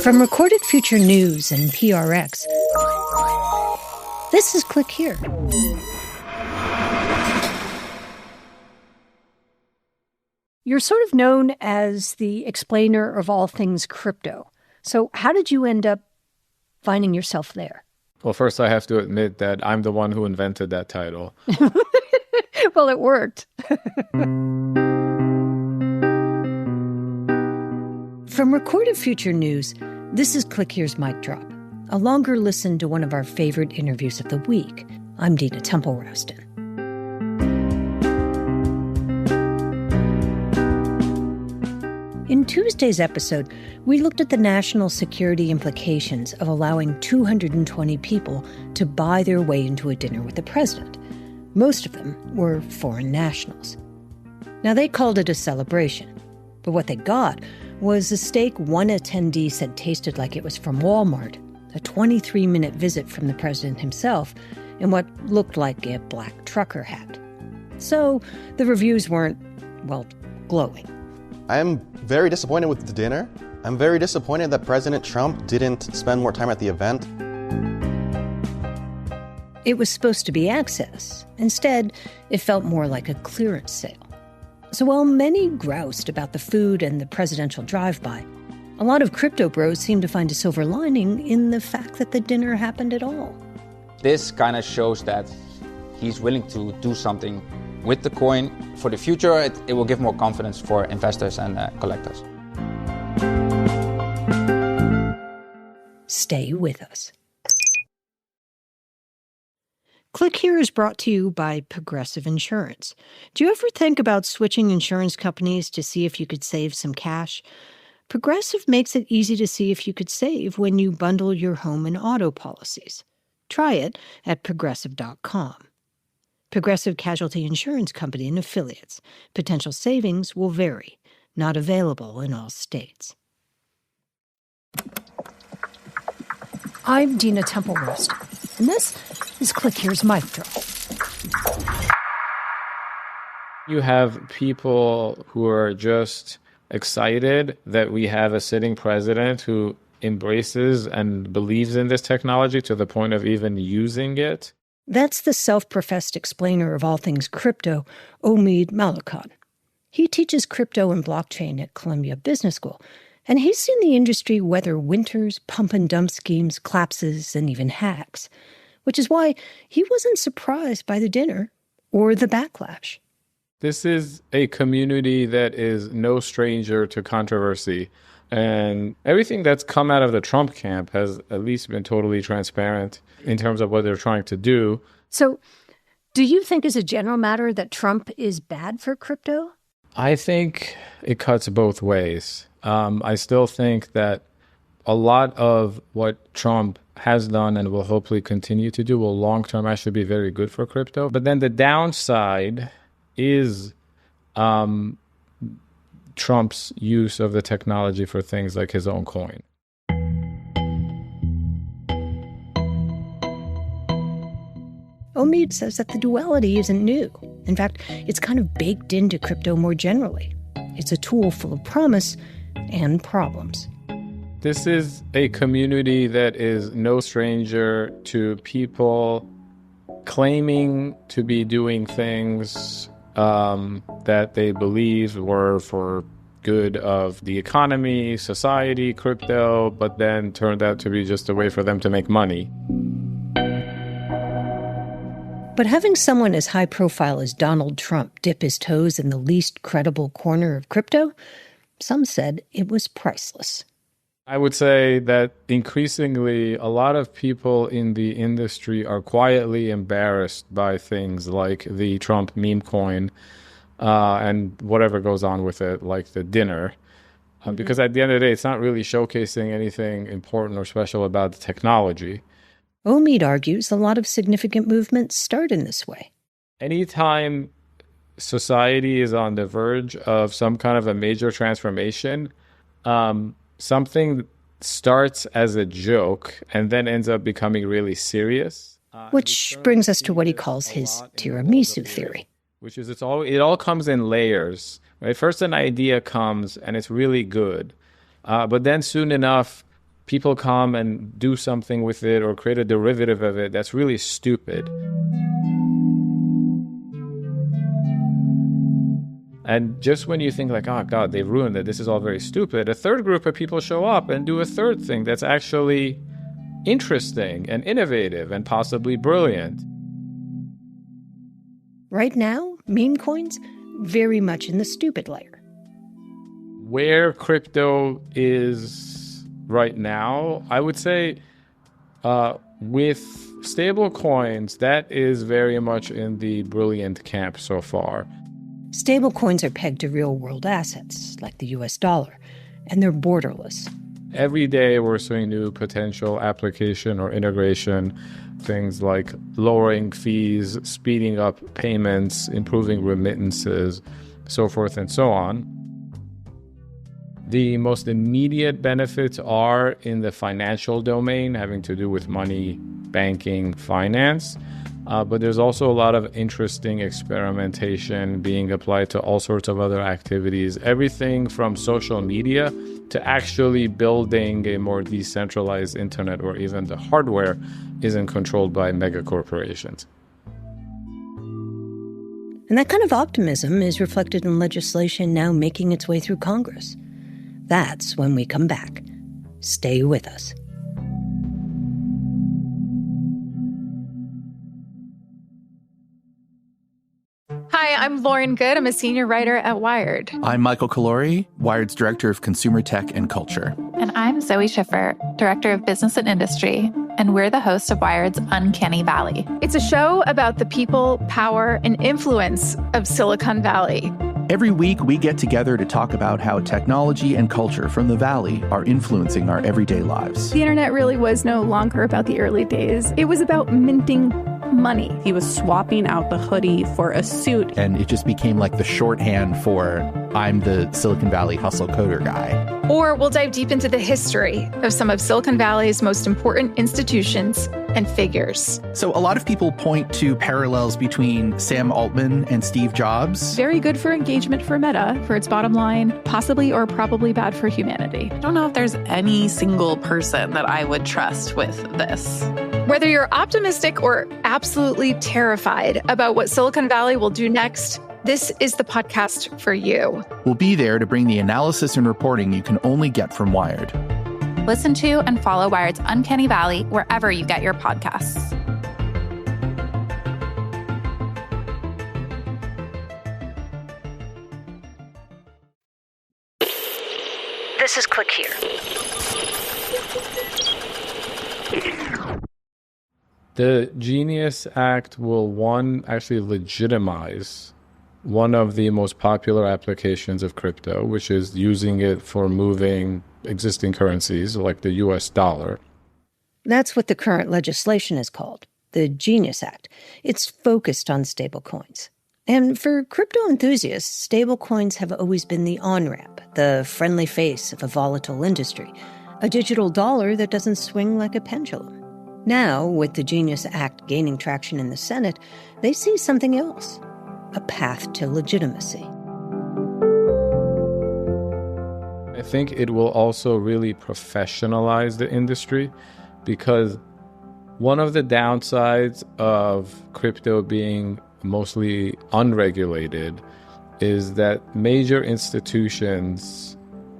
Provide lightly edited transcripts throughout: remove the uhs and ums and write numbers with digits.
From Recorded Future News and PRX, this is Click Here. You're sort of known as the explainer of all things crypto. So how did you end up finding yourself there? Well, first I have to admit that I'm the one who invented that title. Well, it worked. From Recorded Future News, this is Click Here's Mic Drop, a longer listen to one of our favorite interviews of the week. I'm Dina Temple-Rowston. In Tuesday's episode, we looked at the national security implications of allowing 220 people to buy their way into a dinner with the president. Most of them were foreign nationals. Now, they called it a celebration, but what they got was a steak one attendee said tasted like it was from Walmart, a 23-minute visit from the president himself, in what looked like a black trucker hat. So the reviews weren't, well, glowing. I'm very disappointed with the dinner. I'm very disappointed that President Trump didn't spend more time at the event. It was supposed to be access. Instead, it felt more like a clearance sale. So while many groused about the food and the presidential drive-by, a lot of crypto bros seemed to find a silver lining in the fact that the dinner happened at all. This kind of shows that he's willing to do something with the coin. For the future, it will give more confidence for investors and collectors. Stay with us. Click Here is brought to you by Progressive Insurance. Do you ever think about switching insurance companies to see if you could save some cash? Progressive makes it easy to see if you could save when you bundle your home and auto policies. Try it at Progressive.com. Progressive Casualty Insurance Company and Affiliates. Potential savings will vary. Not available in all states. I'm Dina Temple-Rowston, and this is Click Here's Mic Drop. You have people who are just excited that we have a sitting president who embraces and believes in this technology to the point of even using it. That's the self-professed explainer of all things crypto, Omid Malakhan. He teaches crypto and blockchain at Columbia Business School, and he's seen the industry weather winters, pump-and-dump schemes, collapses, and even hacks, which is why he wasn't surprised by the dinner or the backlash. This is a community that is no stranger to controversy, and everything that's come out of the Trump camp has at least been totally transparent in terms of what they're trying to do. So, do you think as a general matter that Trump is bad for crypto? I think it cuts both ways. I still think that a lot of what Trump has done and will hopefully continue to do will long-term actually be very good for crypto. But then the downside is Trump's use of the technology for things like his own coin. Omid says that the duality isn't new. In fact, it's kind of baked into crypto more generally. It's a tool full of promise and problems. This is a community that is no stranger to people claiming to be doing things that they believe were for good of the economy, society, crypto, but then turned out to be just a way for them to make money. But having someone as high profile as Donald Trump dip his toes in the least credible corner of crypto, some said it was priceless. I would say that increasingly a lot of people in the industry are quietly embarrassed by things like the Trump meme coin and whatever goes on with it, like the dinner. Because at the end of the day, it's not really showcasing anything important or special about the technology. Omid argues a lot of significant movements start in this way. Anytime society is on the verge of some kind of a major transformation, something starts as a joke and then ends up becoming really serious. Which brings us to what he calls his tiramisu theory. Which is it all comes in layers. Right? First an idea comes and it's really good. But then soon enough, people come and do something with it or create a derivative of it that's really stupid. And just when you think like, oh God, they've ruined it, this is all very stupid, a third group of people show up and do a third thing that's actually interesting and innovative and possibly brilliant. Right now, meme coins, very much in the stupid layer. Where crypto is right now, I would say with stable coins, that is very much in the brilliant camp so far. Stablecoins are pegged to real-world assets, like the US dollar, and they're borderless. Every day we're seeing new potential application or integration, things like lowering fees, speeding up payments, improving remittances, so forth and so on. The most immediate benefits are in the financial domain, having to do with money, banking, finance. But there's also a lot of interesting experimentation being applied to all sorts of other activities, everything from social media to actually building a more decentralized internet where even the hardware isn't controlled by mega corporations. And that kind of optimism is reflected in legislation now making its way through Congress. That's when we come back. Stay with us. Hi, I'm Lauren Good. I'm a senior writer at Wired. I'm Michael Calori, Wired's Director of Consumer Tech and Culture. And I'm Zoe Schiffer, Director of Business and Industry, and we're the hosts of Wired's Uncanny Valley. It's a show about the people, power, and influence of Silicon Valley. Every week, we get together to talk about how technology and culture from the Valley are influencing our everyday lives. The internet really was no longer about the early days. It was about minting money. He was swapping out the hoodie for a suit. And it just became like the shorthand for, I'm the Silicon Valley hustle coder guy. Or we'll dive deep into the history of some of Silicon Valley's most important institutions and figures. So a lot of people point to parallels between Sam Altman and Steve Jobs. Very good for engagement for Meta, for its bottom line, possibly or probably bad for humanity. I don't know if there's any single person that I would trust with this. Whether you're optimistic or absolutely terrified about what Silicon Valley will do next, this is the podcast for you. We'll be there to bring the analysis and reporting you can only get from Wired. Listen to and follow Wired's Uncanny Valley wherever you get your podcasts. This is Click Here. The Genius Act will, actually legitimize one of the most popular applications of crypto, which is using it for moving existing currencies like the US dollar. That's what the current legislation is called, the Genius Act. It's focused on stablecoins. And for crypto enthusiasts, stablecoins have always been the on-ramp, the friendly face of a volatile industry, a digital dollar that doesn't swing like a pendulum. Now, with the Genius Act gaining traction in the Senate, they see something else, a path to legitimacy. I think it will also really professionalize the industry, because one of the downsides of crypto being mostly unregulated is that major institutions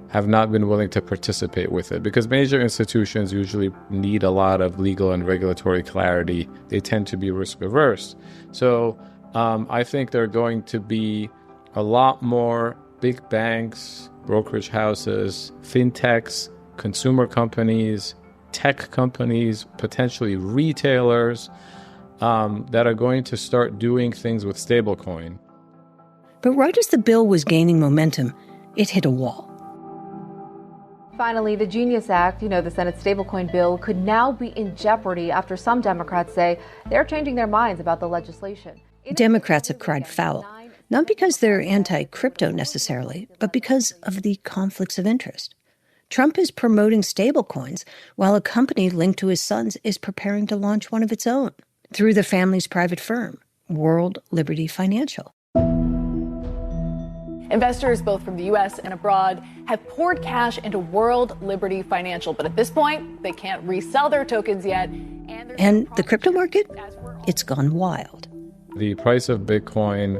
have not been willing to participate with it, because major institutions usually need a lot of legal and regulatory clarity. They tend to be risk averse. So I think there are going to be a lot more big banks, brokerage houses, fintechs, consumer companies, tech companies, potentially retailers that are going to start doing things with stablecoin. But right as the bill was gaining momentum, it hit a wall. Finally, the Genius Act, the Senate stablecoin bill, could now be in jeopardy after some Democrats say they're changing their minds about the legislation. Democrats have cried foul, not because they're anti-crypto necessarily, but because of the conflicts of interest. Trump is promoting stablecoins while a company linked to his sons is preparing to launch one of its own through the family's private firm, World Liberty Financial. Investors, both from the U.S. and abroad, have poured cash into World Liberty Financial, but at this point, they can't resell their tokens yet. And the crypto market? It's gone wild. The price of Bitcoin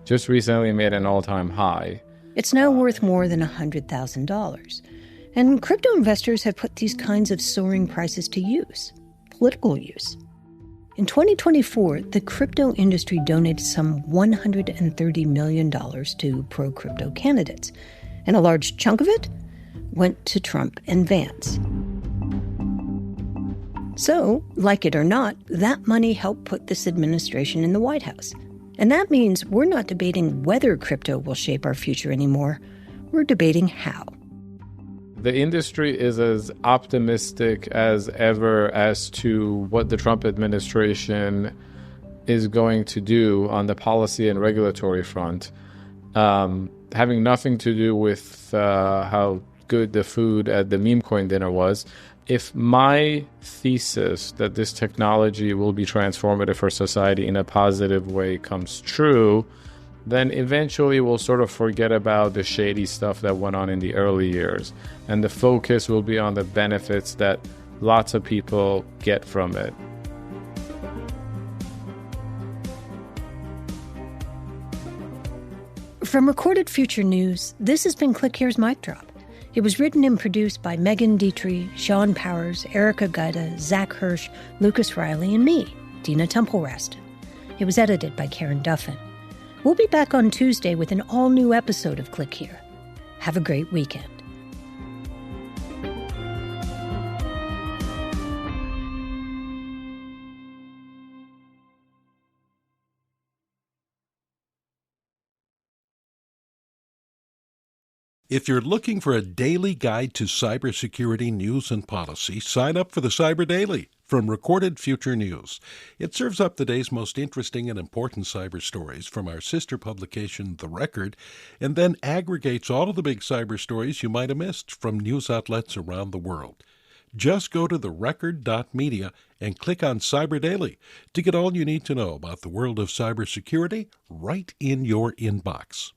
just recently made an all-time high. It's now worth more than $100,000. And crypto investors have put these kinds of soaring prices to use, political use. In 2024, the crypto industry donated some $130 million to pro-crypto candidates, and a large chunk of it went to Trump and Vance. So, like it or not, that money helped put this administration in the White House. And that means we're not debating whether crypto will shape our future anymore. We're debating how. The industry is as optimistic as ever as to what the Trump administration is going to do on the policy and regulatory front, having nothing to do with how good the food at the memecoin dinner was. If my thesis that this technology will be transformative for society in a positive way comes true, then eventually we'll sort of forget about the shady stuff that went on in the early years. And the focus will be on the benefits that lots of people get from it. From Recorded Future News, this has been Click Here's Mic Drop. It was written and produced by Megan Dietrich, Sean Powers, Erica Gaida, Zach Hirsch, Lucas Riley, and me, Dina Temple-Raston. It was edited by Karen Duffin. We'll be back on Tuesday with an all-new episode of Click Here. Have a great weekend. If you're looking for a daily guide to cybersecurity news and policy, sign up for the Cyber Daily from Recorded Future News. It serves up the day's most interesting and important cyber stories from our sister publication, The Record, and then aggregates all of the big cyber stories you might have missed from news outlets around the world. Just go to therecord.media and click on Cyber Daily to get all you need to know about the world of cybersecurity right in your inbox.